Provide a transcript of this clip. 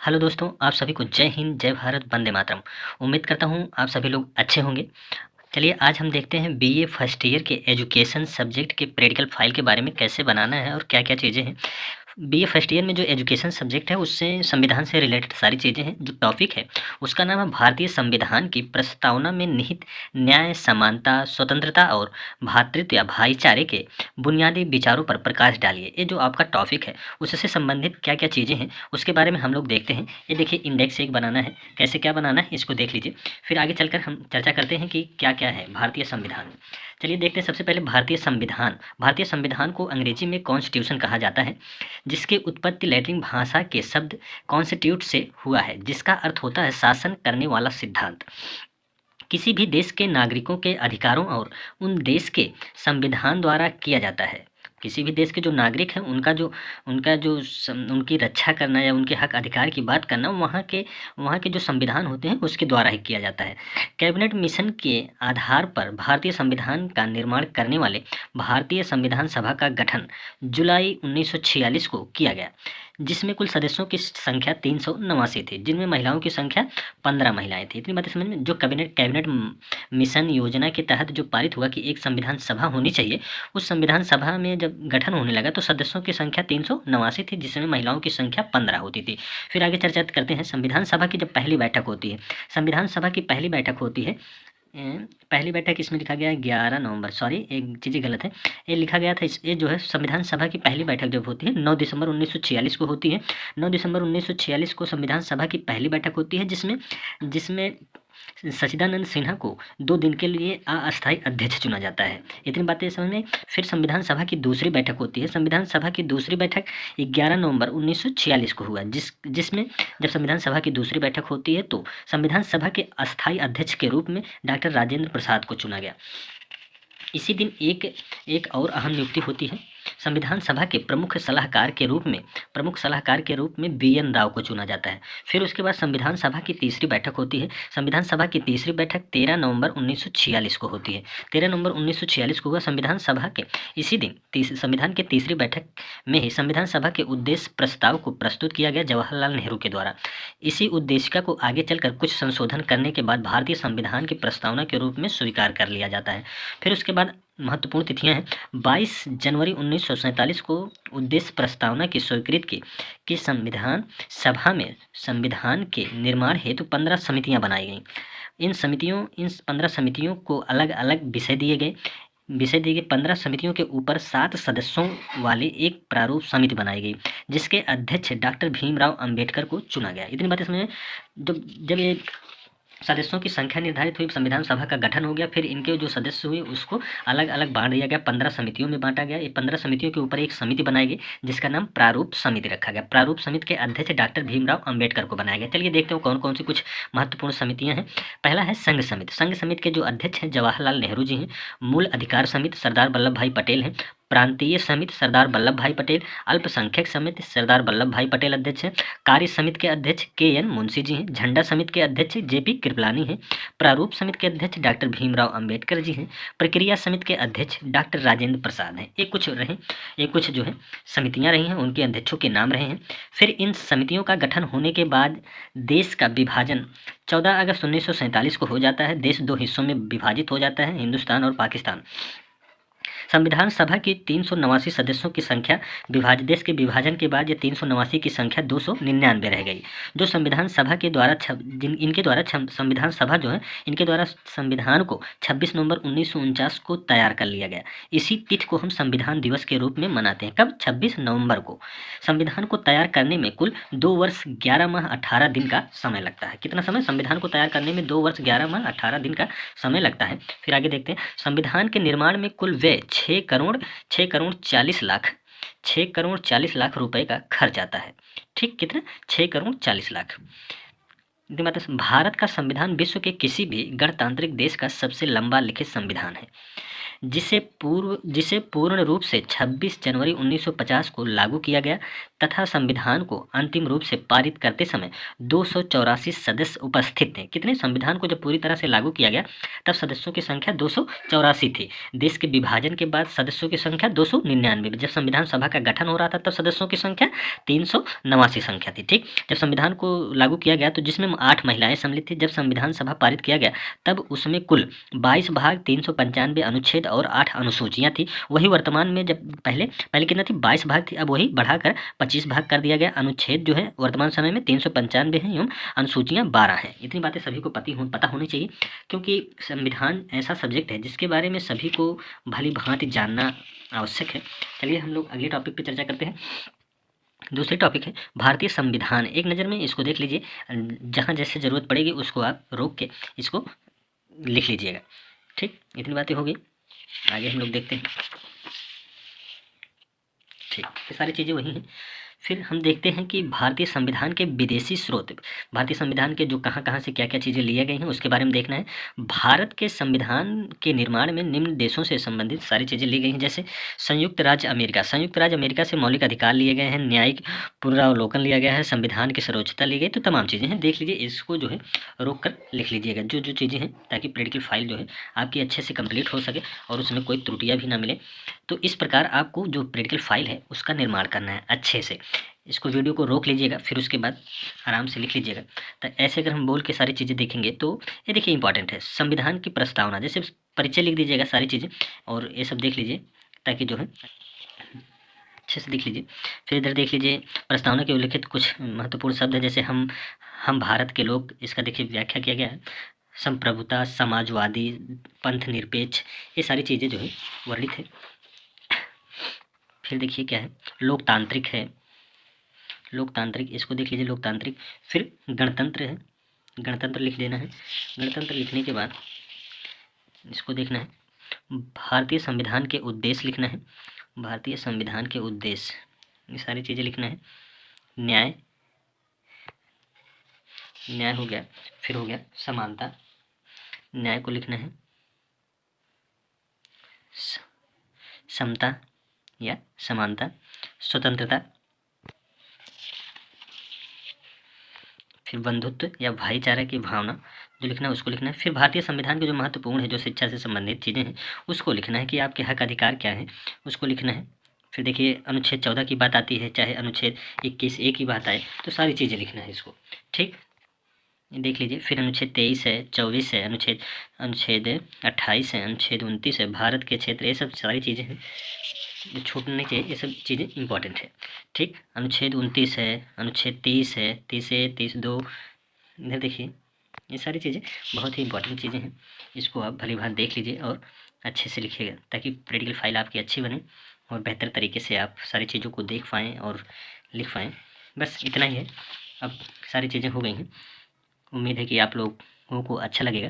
Hello दोस्तों, आप सभी को जय हिंद, जय भारत, वंदे मातरम। उम्मीद करता हूँ आप सभी लोग अच्छे होंगे। चलिए आज हम देखते हैं बीए फर्स्ट ईयर के एजुकेशन सब्जेक्ट के प्रैक्टिकल फाइल के बारे में कैसे बनाना है और क्या-क्या चीज़ें हैं। बीए फर्स्ट ईयर में जो एजुकेशन सब्जेक्ट है उससे संविधान से रिलेटेड सारी चीज़ें हैं। जो टॉपिक है उसका नाम है भारतीय संविधान की प्रस्तावना में निहित न्याय, समानता, स्वतंत्रता और भ्रातृत्व या भाईचारे के बुनियादी विचारों पर प्रकाश डालिए। ये जो आपका टॉपिक है उससे संबंधित क्या-क्या चीज़ें हैं उसके बारे में हम लोग देखते हैं। ये देखिए इंडेक्स एक बनाना है, कैसे क्या बनाना है इसको देख लीजिए। फिर आगे चलकर हम चर्चा करते हैं कि क्या-क्या है भारतीय संविधान। चलिए देखते हैं सबसे पहले भारतीय संविधान। भारतीय संविधान को अंग्रेजी में कॉन्स्टिट्यूशन कहा जाता है, जिसकी उत्पत्ति लैटिन भाषा के शब्द कॉन्स्टिट्यूट से हुआ है, जिसका अर्थ होता है शासन करने वाला सिद्धांत। किसी भी देश के नागरिकों के अधिकारों और उन देश के संविधान द्वारा किया जाता है। किसी भी देश के जो नागरिक हैं उनका जो उनकी रक्षा करना या उनके हक अधिकार की बात करना वहाँ के जो संविधान होते हैं उसके द्वारा ही किया जाता है। कैबिनेट मिशन के आधार पर भारतीय संविधान का निर्माण करने वाले भारतीय संविधान सभा का गठन जुलाई 1946 को किया गया, जिसमें कुल सदस्यों की संख्या 389 थी, जिनमें महिलाओं की संख्या 15 महिलाएं थी। इतनी बातें समझ में। जो कैबिनेट मिशन योजना के तहत जो पारित हुआ कि एक संविधान सभा होनी चाहिए, उस संविधान सभा में जब गठन होने लगा तो सदस्यों की संख्या 389 थी, जिसमें महिलाओं की संख्या 15 होती थी। फिर आगे चर्चा करते हैं संविधान सभा की जब पहली बैठक होती है। संविधान सभा की पहली बैठक होती है, पहली बैठक इसमें लिखा गया है 11 नवंबर, सॉरी एक चीज़ गलत है। ये लिखा गया था ये जो है संविधान सभा की पहली बैठक जब होती है 9 दिसंबर 1946 को होती है। 9 दिसंबर 1946 को संविधान सभा की पहली बैठक होती है, जिसमें जिसमें सच्चिदानंद सिन्हा को 2 दिन के लिए अस्थायी अध्यक्ष चुना जाता है। इतनी बातें समझ में। फिर संविधान सभा की दूसरी बैठक होती है। संविधान सभा की दूसरी बैठक 11 नवंबर 1946 को हुआ, जिसमें जब संविधान सभा की दूसरी बैठक होती है तो संविधान सभा के अस्थायी अध्यक्ष के रूप में डॉक्टर राजेंद्र प्रसाद को चुना गया। इसी दिन एक और अहम नियुक्ति होती है। संविधान सभा के प्रमुख सलाहकार के रूप में बी.एन. राव को चुना जाता है। फिर उसके बाद संविधान सभा की तीसरी बैठक होती है। संविधान सभा की तीसरी बैठक 13 नवंबर 1946 को होती है। 13 नवंबर 1946 को हुआ संविधान सभा के इसी दिन संविधान की तीसरी बैठक में ही संविधान सभा के उद्देश्य प्रस्ताव को प्रस्तुत किया गया जवाहरलाल नेहरू के द्वारा। इसी उद्देशिका को आगे चलकर कुछ संशोधन करने के बाद भारतीय संविधान की प्रस्तावना के रूप में स्वीकार कर लिया जाता है। फिर उसके बाद महत्वपूर्ण तिथियां हैं। 22 जनवरी 1947 को उद्देश्य प्रस्तावना की स्वीकृति की संविधान सभा में संविधान के निर्माण हेतु 15 समितियां बनाई गईं। इन 15 समितियों को अलग अलग विषय दिए गए। 15 समितियों के ऊपर 7 सदस्यों वाली एक प्रारूप समिति बनाई गई, जिसके अध्यक्ष डॉक्टर भीमराव अंबेडकर को चुना गया। इतनी बातें समझे। जब ये सदस्यों की संख्या निर्धारित हुई, संविधान सभा का गठन हो गया, फिर इनके जो सदस्य हुए उसको अलग अलग बांट दिया गया, 15 समितियों में बांटा गया। ये 15 समितियों के ऊपर एक समिति बनाई गई जिसका नाम प्रारूप समिति रखा गया। प्रारूप समिति के अध्यक्ष डॉक्टर भीमराव अंबेडकर को बनाया गया। चलिए देखते हो कौन कौन सी कुछ महत्वपूर्ण समितियां हैं। पहला है संघ समिति। संघ समिति के जो अध्यक्ष हैं जवाहरलाल नेहरू जी हैं। मूल अधिकार समिति सरदार वल्लभ भाई पटेल हैं। प्रांतीय समिति सरदार वल्लभ भाई पटेल। अल्पसंख्यक समिति सरदार वल्लभ भाई पटेल अध्यक्ष हैं। कार्य समिति के अध्यक्ष के.एन. मुंशी जी हैं। झंडा समिति के अध्यक्ष जे.पी. कृपलानी हैं। प्रारूप समिति के अध्यक्ष डॉक्टर भीमराव अंबेडकर जी हैं। प्रक्रिया समिति के अध्यक्ष डॉक्टर राजेंद्र प्रसाद हैं। ये कुछ जो है समितियां रही हैं, उनके अध्यक्षों के नाम रहे हैं। फिर इन समितियों का गठन होने के बाद देश का विभाजन 14 अगस्त 1947 को हो जाता है। देश 2 हिस्सों में विभाजित हो जाता है, हिंदुस्तान और पाकिस्तान। संविधान सभा की 389 सदस्यों की संख्या देश के विभाजन के बाद ये 389 की संख्या 299 रह गई। जो संविधान सभा के द्वारा संविधान सभा जो है इनके द्वारा संविधान को 26 नवंबर 1949 को तैयार कर लिया गया। इसी तिथि को हम संविधान दिवस के रूप में मनाते हैं। कब? 26 नवंबर को। संविधान को तैयार करने में कुल 2 वर्ष 11 माह 18 दिन का समय लगता है। कितना समय? संविधान को तैयार करने में 2 वर्ष 11 माह 18 दिन का समय लगता है। फिर आगे देखते हैं। संविधान के निर्माण में कुल व्यय 6 करोड़ 40 लाख रुपए का खर्च आता है। ठीक, कितना? 6 करोड़ 40 लाख। भारत का संविधान विश्व के किसी भी गणतांत्रिक देश का सबसे लंबा लिखित संविधान है। जिसे पूर्ण रूप से 26 जनवरी 1950 को लागू किया गया तथा संविधान को अंतिम रूप से पारित करते समय 284 सदस्य उपस्थित थे। कितने? संविधान को जब पूरी तरह से लागू किया गया तब सदस्यों की संख्या 284 थी। देश के विभाजन के बाद सदस्यों की संख्या 299। जब संविधान सभा का गठन हो रहा था तब सदस्यों की संख्या 389 संख्या थी। ठीक, जब संविधान को लागू किया गया तो जिसमें 8 महिलाएं सम्मिलित थी। जब संविधान सभा पारित किया गया तब उसमें कुल 22 भाग 395 अनुच्छेद और 8 अनुसूचियां थी। वही वर्तमान में जब पहले कितना थी? 22 भाग थी, अब वही बढ़ाकर 25 भाग कर दिया गया। अनुच्छेद जो है वर्तमान समय में 395 है एवं अनुसूचियां 12 हैं। इतनी बातें सभी को पता होनी चाहिए, क्योंकि संविधान ऐसा सब्जेक्ट है जिसके बारे में सभी को भली भांति जानना आवश्यक है। चलिए हम लोग अगले टॉपिक पे चर्चा करते हैं। दूसरी टॉपिक है भारतीय संविधान। एक नज़र में इसको देख लीजिए, जहाँ जैसे ज़रूरत पड़ेगी उसको आप रोक के इसको लिख लीजिएगा। ठीक, इतनी बातें हो गई, आगे हम लोग देखते हैं। ठीक, ये सारी चीज़ें वही हैं। फिर हम देखते हैं कि भारतीय संविधान के विदेशी स्रोत, भारतीय संविधान के जो कहाँ से क्या चीज़ें लिए गई हैं उसके बारे में देखना है। भारत के संविधान के निर्माण में निम्न देशों से संबंधित सारी चीज़ें ली गई हैं, जैसे संयुक्त राज्य अमेरिका से मौलिक अधिकार लिए गए हैं, न्यायिक पुनरावलोकन लिया गया है, संविधान की सर्वोच्चता ली गई। तो तमाम चीज़ें हैं, देख लीजिए, इसको जो है रोक कर लिख लीजिएगा जो चीज़ें हैं, ताकि प्रैक्टिकल फाइल जो है आपकी अच्छे से कंप्लीट हो सके और उसमें कोई त्रुटियाँ भी ना मिले। तो इस प्रकार आपको जो प्रैक्टिकल फाइल है उसका निर्माण करना है अच्छे से। इसको वीडियो को रोक लीजिएगा, फिर उसके बाद आराम से लिख लीजिएगा। तो ऐसे अगर हम बोल के सारी चीज़ें देखेंगे तो ये देखिए इंपॉर्टेंट है। संविधान की प्रस्तावना, जैसे परिचय लिख दीजिएगा सारी चीज़ें, और ये सब देख लीजिए ताकि जो है अच्छे से देख लीजिए। फिर इधर देख लीजिए, प्रस्तावना के उल्लिखित कुछ महत्वपूर्ण शब्द हैं, जैसे हम भारत के लोग, इसका देखिए व्याख्या किया गया है। संप्रभुता, समाजवादी, पंथ निरपेक्ष, ये सारी चीज़ें जो है वर्णित है। फिर देखिए क्या है, लोकतांत्रिक है, लोकतांत्रिक, इसको देख लीजिए लोकतांत्रिक। फिर गणतंत्र है, गणतंत्र लिख देना है। गणतंत्र लिखने के बाद इसको देखना है, भारतीय संविधान के उद्देश्य लिखना है, भारतीय संविधान के उद्देश्य, ये सारी चीज़ें लिखना है। न्याय, न्याय हो गया। फिर हो गया समानता, न्याय को लिखना है। समता या समानता, स्वतंत्रता, फिर बंधुत्व या भाईचारा की भावना जो लिखना है उसको लिखना है। फिर भारतीय संविधान के जो महत्वपूर्ण है, जो शिक्षा से संबंधित चीज़ें हैं उसको लिखना है कि आपके हक अधिकार क्या है, उसको लिखना है। फिर देखिए अनुच्छेद 14 की बात आती है, चाहे अनुच्छेद 21A की बात आए, तो सारी चीज़ें लिखना है इसको। ठीक, देख लीजिए। फिर अनुच्छेद 23 है, 24 है, अनुच्छेद 28 है, अनुच्छेद 29 है, भारत के क्षेत्र, ये सब सारी चीज़ें हैं, ये छूटना नहीं चाहिए, ये सब चीज़ें इंपॉर्टेंट है। ठीक, अनुच्छेद 29 है, अनुच्छेद 30 है, 30A, 32, इधर देखिए, ये सारी चीज़ें बहुत ही इंपॉर्टेंट चीज़ें हैं। इसको आप भली भांति देख लीजिए और अच्छे से लिखिएगा, ताकि प्रैक्टिकल फाइल आपकी अच्छी बने और बेहतर तरीके से आप सारी चीज़ों को देख पाएँ और लिख पाएँ। बस इतना ही है, अब सारी चीज़ें हो गई हैं। उम्मीद है कि आप लोगों को अच्छा लगेगा।